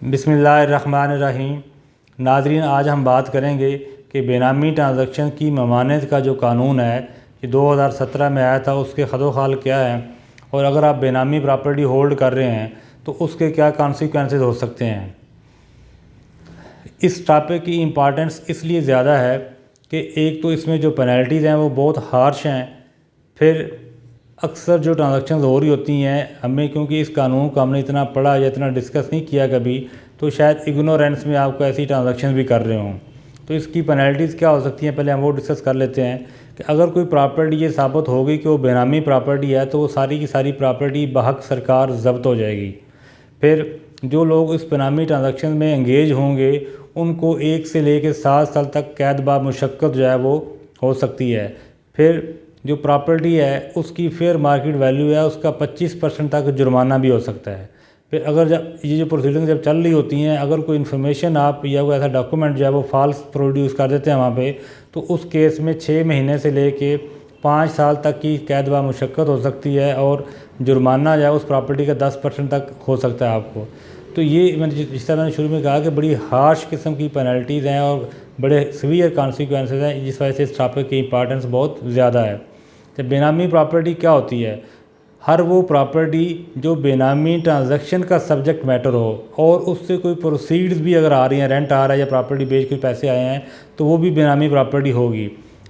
बिस्मिल्लाहिर्रहमानिर्रहीम। नाज़रीन, आज हम बात करेंगे कि बेनामी ट्रांजैक्शन की ममानियत का जो कानून है कि 2017 में आया था, उसके खदोखाल क्या है, और अगर आप बेनामी प्रॉपर्टी होल्ड कर रहे हैं तो उसके क्या कॉन्सिक्वेंसेस हो सकते हैं। इस टॉपिक की इम्पॉर्टेंस इसलिए ज़्यादा है कि एक तो इसमें जो पेनल्टीज़ हैं वो बहुत हार्श हैं। फिर अक्सर जो ट्रांजैक्शंस हो रही होती हैं, हमें क्योंकि इस कानून को हमने इतना पढ़ा या इतना डिस्कस नहीं किया कभी, तो शायद इग्नोरेंस में आपको ऐसी ट्रांजैक्शन भी कर रहे हों। तो इसकी पेनल्टीज़ क्या हो सकती हैं, पहले हम वो डिस्कस कर लेते हैं कि अगर कोई प्रॉपर्टी ये साबित हो गई कि वो बेनामी प्रॉपर्टी है तो वो सारी की सारी प्रॉपर्टी बहक सरकार ज़ब्त हो जाएगी। फिर जो लोग इस बेनामी ट्रांजैक्शन में एंगेज होंगे उनको 1 से लेकर 7 साल तक कैद बा मुशक्क़त जो है वो हो सकती है। फिर जो प्रॉपर्टी है उसकी फेयर मार्केट वैल्यू है उसका 25% तक जुर्माना भी हो सकता है। फिर अगर जब ये जो प्रोसीडिंग जब चल रही होती हैं, अगर कोई इन्फॉर्मेशन आप या कोई ऐसा डॉक्यूमेंट जो है वो फॉल्स प्रोड्यूस कर देते हैं वहाँ पे, तो उस केस में 6 महीने से लेके 5 साल तक की कैद व मुशक्क़त हो सकती है और जुर्माना जो है उस प्रॉपर्टी का 10% तक हो सकता है आपको। तो ये मैंने जिस तरह मैंने शुरू में कहा कि बड़ी हार्श किस्म की पेनल्टीज़ हैं और बड़े सीवियर कॉन्सिक्वेंसेस हैं, जिस वजह से इस टॉपिक की इंपॉर्टेंस बहुत ज़्यादा है। तो बेनामी प्रॉपर्टी क्या होती है? हर वो प्रॉपर्टी जो बेनामी ट्रांजैक्शन का सब्जेक्ट मैटर हो और उससे कोई प्रोसीड्स भी अगर आ रही हैं, रेंट आ रहा है या प्रॉपर्टी बेच के पैसे आए हैं, तो वो भी बेनामी प्रॉपर्टी होगी।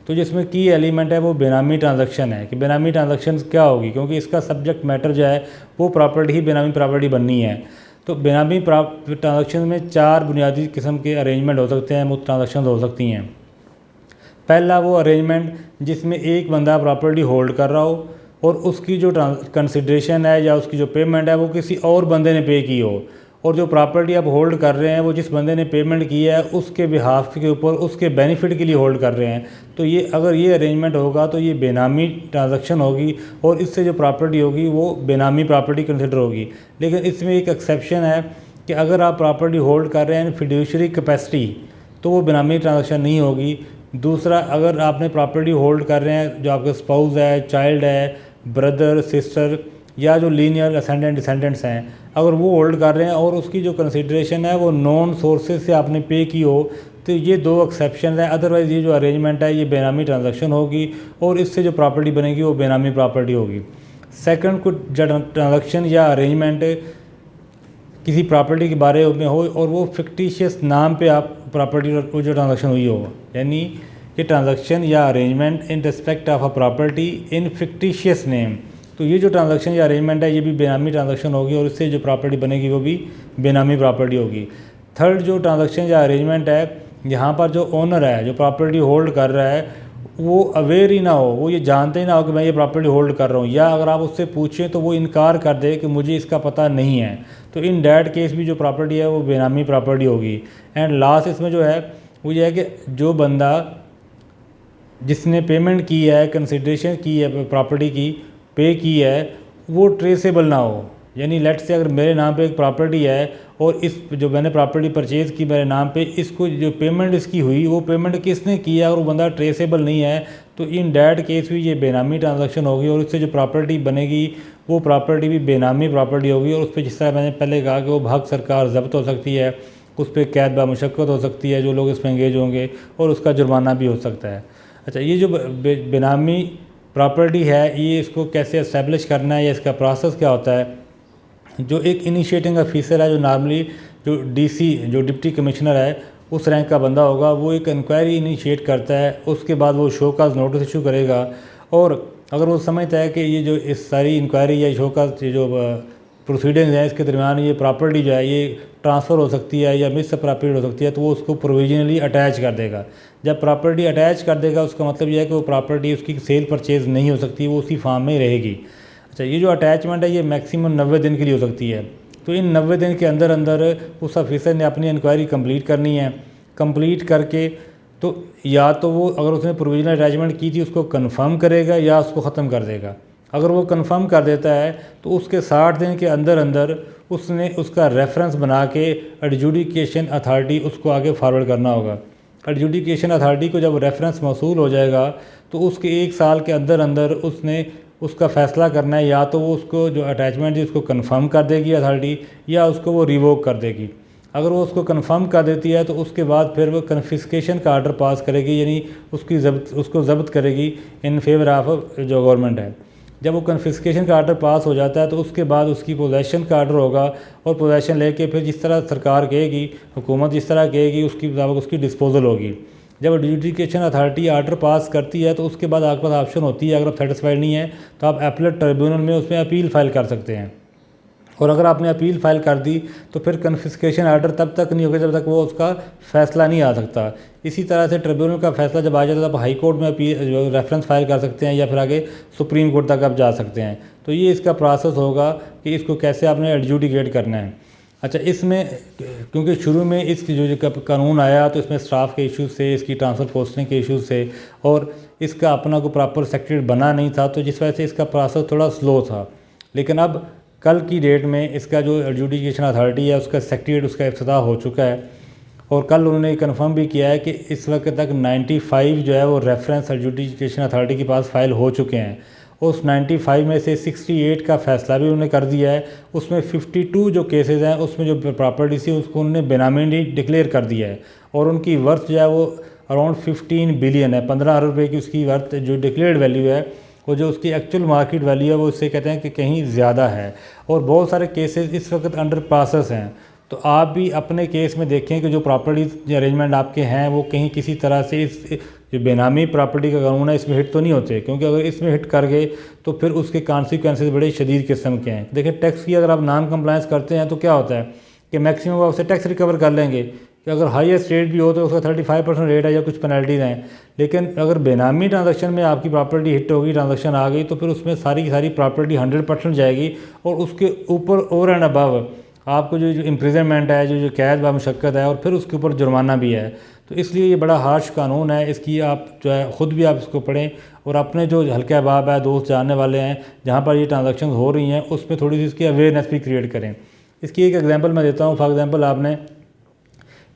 तो जिसमें की एलिमेंट है वो बेनामी ट्रांजैक्शन है कि बेनामी ट्रांजैक्शन क्या होगी, क्योंकि इसका सब्जेक्ट मैटर जो है वो प्रॉपर्टी ही बेनामी प्रॉपर्टी बननी है। तो बेनामी ट्रांजैक्शन में 4 बुनियादी किस्म के अरेंजमेंट हो सकते हैं, मुख्तलिफ ट्रांजैक्शन हो सकती हैं। पहला वो अरेंजमेंट जिसमें एक बंदा प्रॉपर्टी होल्ड कर रहा हो और उसकी जो कंसिडरेशन है या उसकी जो पेमेंट है वो किसी और बंदे ने पे की हो, और जो प्रॉपर्टी आप होल्ड कर रहे हैं वो जिस बंदे ने पेमेंट की है उसके बिहाफ के ऊपर उसके बेनिफिट के लिए होल्ड कर रहे हैं। तो ये अगर ये अरेंजमेंट होगा तो ये बेनामी ट्रांजैक्शन होगी और इससे जो प्रॉपर्टी होगी वो बेनामी प्रॉपर्टी कंसिडर होगी। लेकिन इसमें एक एक्सेप्शन है कि अगर आप प्रॉपर्टी होल्ड कर रहे हैं फिड्यूशरी कैपेसिटी, तो वो बेनामी ट्रांजैक्शन नहीं होगी। दूसरा, अगर आपने प्रॉपर्टी होल्ड कर रहे हैं जो आपके स्पाउस है, चाइल्ड है, ब्रदर, सिस्टर या जो लीनियर असेंडेंट डिसेंडेंट्स हैं, अगर वो होल्ड कर रहे हैं और उसकी जो कंसिडरेशन है वो नॉन सोर्सेज से आपने पे की हो, तो ये 2 एक्सेप्शन है। अदरवाइज़ ये जो अरेंजमेंट है ये बेनामी ट्रांजैक्शन होगी और इससे जो प्रॉपर्टी बनेगी वो बेनामी प्रॉपर्टी होगी। सेकंड, कुछ ट्रांजैक्शन या अरेंजमेंट किसी प्रॉपर्टी के बारे में हो और वो फिक्टिशियस नाम पे आप प्रॉपर्टी को जो ट्रांजैक्शन हुई हो, यानी कि ट्रांजैक्शन या arrangement in respect of a property in fictitious name, तो ये जो ट्रांजैक्शन या अरेंजमेंट है ये भी बेनामी ट्रांजैक्शन होगी और इससे जो प्रॉपर्टी बनेगी वो भी बेनामी प्रॉपर्टी होगी। थर्ड, जो ट्रांजैक्शन या अरेंजमेंट है यहाँ पर जो ओनर है जो प्रॉपर्टी होल्ड कर रहा है वो अवेयर ही ना हो, वो ये जानते ही ना हो कि मैं ये प्रॉपर्टी होल्ड कर रहा हूँ, या अगर आप उससे पूछें तो वो इनकार कर दे कि मुझे इसका पता नहीं है, तो इन डैट केस भी जो प्रॉपर्टी है वो बेनामी प्रॉपर्टी होगी। एंड लास्ट इसमें जो है वो ये है कि जो बंदा जिसने पेमेंट की है, कंसिडरेशन की है, प्रॉपर्टी की पे की है, वो ट्रेसेबल ना हो। यानी लेट से अगर मेरे नाम पे एक प्रॉपर्टी है और इस जो मैंने प्रॉपर्टी परचेज़ की मेरे नाम पे, इसको जो पेमेंट इसकी हुई वो पेमेंट किसने किया और वो बंदा ट्रेसेबल नहीं है, तो इन डैट केस भी ये बेनामी ट्रांजैक्शन होगी और इससे जो प्रॉपर्टी बनेगी वो प्रॉपर्टी भी बेनामी प्रॉपर्टी होगी। और उस पर जिस तरह मैंने पहले कहा कि वो भाग सरकार ज़ब्त हो सकती है, उस पर कैद बा मुशक्क़त हो सकती है जो लोग इसमें एंगेज होंगे, और उसका जुर्माना भी हो सकता है। अच्छा, ये जो बेनामी प्रॉपर्टी है ये इसको कैसे इस्टेब्लिश करना है या इसका प्रोसेस क्या होता है? जो एक इनिशिएटिंग ऑफिसर है, जो नॉर्मली जो डीसी जो डिप्टी कमिश्नर है उस रैंक का बंदा होगा, वो एक इंक्वायरी इनिशिएट करता है। उसके बाद वो शोकाज नोटिस इशू करेगा, और अगर वो समझता है कि ये जो इस सारी इंक्वायरी या शोकाज जो प्रोसीडिंग्स हैं इसके दरमियान ये प्रॉपर्टी जो है ये ट्रांसफ़र हो सकती है या मिस प्रॉपर्टी हो सकती है, तो वो उसको प्रोविजनली अटैच कर देगा। जब प्रॉपर्टी अटैच कर देगा उसका मतलब ये है कि वो प्रॉपर्टी उसकी सेल परचेज़ नहीं हो सकती, वो उसी फार्म में ही रहेगी। अच्छा, ये जो अटैचमेंट है ये मैक्सिमम 90 दिन के लिए हो सकती है। तो इन 90 दिन के अंदर अंदर उस ऑफिसर ने अपनी इंक्वायरी कंप्लीट करनी है। कंप्लीट करके तो या तो वो अगर उसने प्रोविजनल अटैचमेंट की थी उसको कंफर्म करेगा या उसको ख़त्म कर देगा। अगर वो कंफर्म कर देता है तो उसके 60 दिन के अंदर अंदर उसने उसका रेफरेंस बना के एडजुडिकेशन अथॉरिटी उसको आगे फॉरवर्ड करना होगा। एडजुडिकेशन अथॉरिटी को जब रेफरेंस मौसूल हो जाएगा तो उसके 1 साल के अंदर अंदर उसने उसका फ़ैसला करना है, या तो वो उसको जो अटैचमेंट है उसको कंफर्म कर देगी अथॉरिटी या उसको वो रिवोक कर देगी। अगर वो उसको कंफर्म कर देती है तो उसके बाद फिर वो कन्फिस्केशन का आर्डर पास करेगी, यानी उसको ज़ब्त करेगी इन फेवर ऑफ जो गवर्नमेंट है। जब वो कन्फिस्केशन का आर्डर पास हो जाता है तो उसके बाद उसकी पोजेशन का आर्डर होगा, और पोजेशन लेके फिर जिस तरह सरकार कहेगी, हुकूमत जिस तरह कहेगी, उसकी मुताबिक उसकी डिस्पोजल होगी। जब एडजुडिकेशन अथॉरिटी आर्डर पास करती है तो उसके बाद आपके पास ऑप्शन होती है, अगर आप सेटिस्फाइड नहीं है तो आप अपीलेट ट्रिब्यूनल में उसमें अपील फ़ाइल कर सकते हैं। और अगर आपने अपील फ़ाइल कर दी तो फिर कन्फिस्केशन आर्डर तब तक नहीं होगा जब तक वो उसका फ़ैसला नहीं आ सकता। इसी तरह से ट्रिब्यूनल का फ़ैसला जब आ जाता है तो आप हाई कोर्ट में अपील रेफरेंस फ़ाइल कर सकते हैं, या फिर आगे सुप्रीम कोर्ट तक आप जा सकते हैं। तो ये इसका प्रोसेस होगा कि इसको कैसे आपने एडजुडिकेट करना है। अच्छा, इसमें क्योंकि शुरू में इसकी जो कानून आया तो इसमें स्टाफ के इश्यूज़ थे, इसकी ट्रांसफ़र पोस्टिंग के इश्यूज़ थे, और इसका अपना कोई प्रॉपर सेक्रेटरीट बना नहीं था, तो जिस वजह से इसका प्रोसेस थोड़ा स्लो था। लेकिन अब कल की डेट में इसका जो एडजुडिकेशन अथॉरिटी है उसका सेक्रेटरीट उसका इफ्तिताह हो चुका है, और कल उन्होंने कंफर्म भी किया है कि इस वक्त तक 95 जो है वो रेफरेंस एडजुडिकेशन अथॉरिटी के पास फ़ाइल हो चुके हैं। उस 95 में से 68 का फ़ैसला भी उन्होंने कर दिया है। उसमें 52 जो केसेस हैं उसमें जो प्रॉपर्टी थी उसको उन्होंने बेनामी डिक्लेयर कर दिया है, और उनकी वर्थ जो है वो अराउंड 15 बिलियन है। 15 अरब रुपये की उसकी वर्थ जो डिक्लेयर्ड वैल्यू है, वो जो उसकी एक्चुअल मार्केट वैल्यू है वो इससे कहते हैं कि कहीं ज़्यादा है। और बहुत सारे केसेस इस वक्त अंडर प्रोसेस हैं। तो आप भी अपने केस में देखें कि जो प्रॉपर्टी अरेंजमेंट आपके हैं वो कहीं किसी तरह से इस जो बेनामी प्रॉपर्टी का कानून है इसमें हिट तो नहीं होते, क्योंकि अगर इसमें हिट कर गए तो फिर उसके कॉन्सिक्वेंसेस बड़े शदीद किस्म के हैं। देखिए, टैक्स की अगर आप नॉन कंप्लायंस करते हैं तो क्या होता है कि मैक्सिमम आप उससे टैक्स रिकवर कर लेंगे, कि अगर हाईएस्ट रेट भी हो तो उसका 35% रेट है या कुछ पेनल्टीज़ हैं। लेकिन अगर बेनामी ट्रांजैक्शन में आपकी प्रॉपर्टी हिट होगी, ट्रांजैक्शन आ गई, तो फिर उसमें सारी की सारी प्रॉपर्टी 100% जाएगी, और उसके ऊपर ओवर एंड अबव आपको जो इम्प्रिजनमेंट है, जो कैद व मुशक्क़त है, और फिर उसके ऊपर जुर्माना भी है। तो इसलिए ये बड़ा हार्श कानून है। इसकी आप जो है ख़ुद भी आप इसको पढ़ें, और अपने जो हल्के अहबाब है, दोस्त जानने वाले हैं जहाँ पर ये ट्रांजैक्शन हो रही हैं, उस पर थोड़ी सी इसकी अवेयरनेस भी क्रिएट करें। इसकी एक एग्जांपल मैं देता हूँ। फॉर एग्जांपल, आपने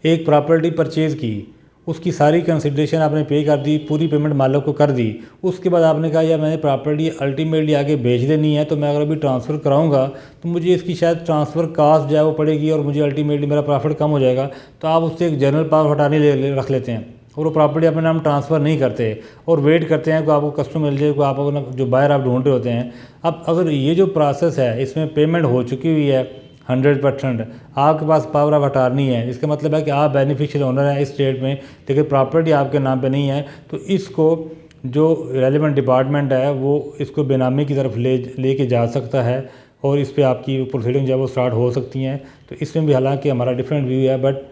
एक प्रॉपर्टी परचेज़ की, उसकी सारी कंसिडरेशन आपने पे कर दी, पूरी पेमेंट मालिक को कर दी। उसके बाद आपने कहा यार मैंने प्रॉपर्टी अल्टीमेटली आगे बेच देनी है, तो मैं अगर अभी ट्रांसफ़र कराऊंगा तो मुझे इसकी शायद ट्रांसफ़र कास्ट जो है वो पड़ेगी, और मुझे अल्टीमेटली मेरा प्रॉफिट कम हो जाएगा। तो आप उससे एक जनरल पावर हटाने रख लेते हैं, और वो प्रॉपर्टी अपने नाम ट्रांसफ़र नहीं करते, और वेट करते हैं कि आपको कस्टमर मिल जाए, को आप जो बायर आप ढूंढ रहे होते हैं। अब अगर ये जो प्रोसेस है इसमें पेमेंट हो चुकी हुई है 100%, आपके पास पावर ऑफ अटार्नी है, इसका मतलब है कि आप बेनिफिशियल ओनर हैं इस स्टेट में, लेकिन प्रॉपर्टी आपके नाम पे नहीं है, तो इसको जो रेलिवेंट डिपार्टमेंट है वो इसको बेनामी की तरफ लेके जा सकता है, और इस पे आपकी प्रोसीडिंग जो है वो स्टार्ट हो सकती हैं। तो इसमें भी हालांकि हमारा डिफरेंट व्यू है, बट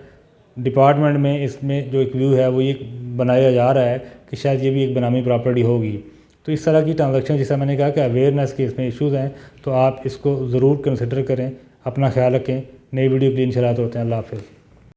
डिपार्टमेंट में इसमें जो एक व्यू है वो ये बनाया जा रहा है कि शायद ये भी एक बेनामी प्रॉपर्टी होगी। तो इस तरह की ट्रांजैक्शन, जैसा मैंने कहा कि अवेयरनेस के इसमें इश्यूज़ हैं, तो आप इसको ज़रूर कंसिडर करें। अपना ख्याल रखें। नई वीडियो के लिए इंशाल्लाह होते हैं। अल्लाह हाफ़िज़।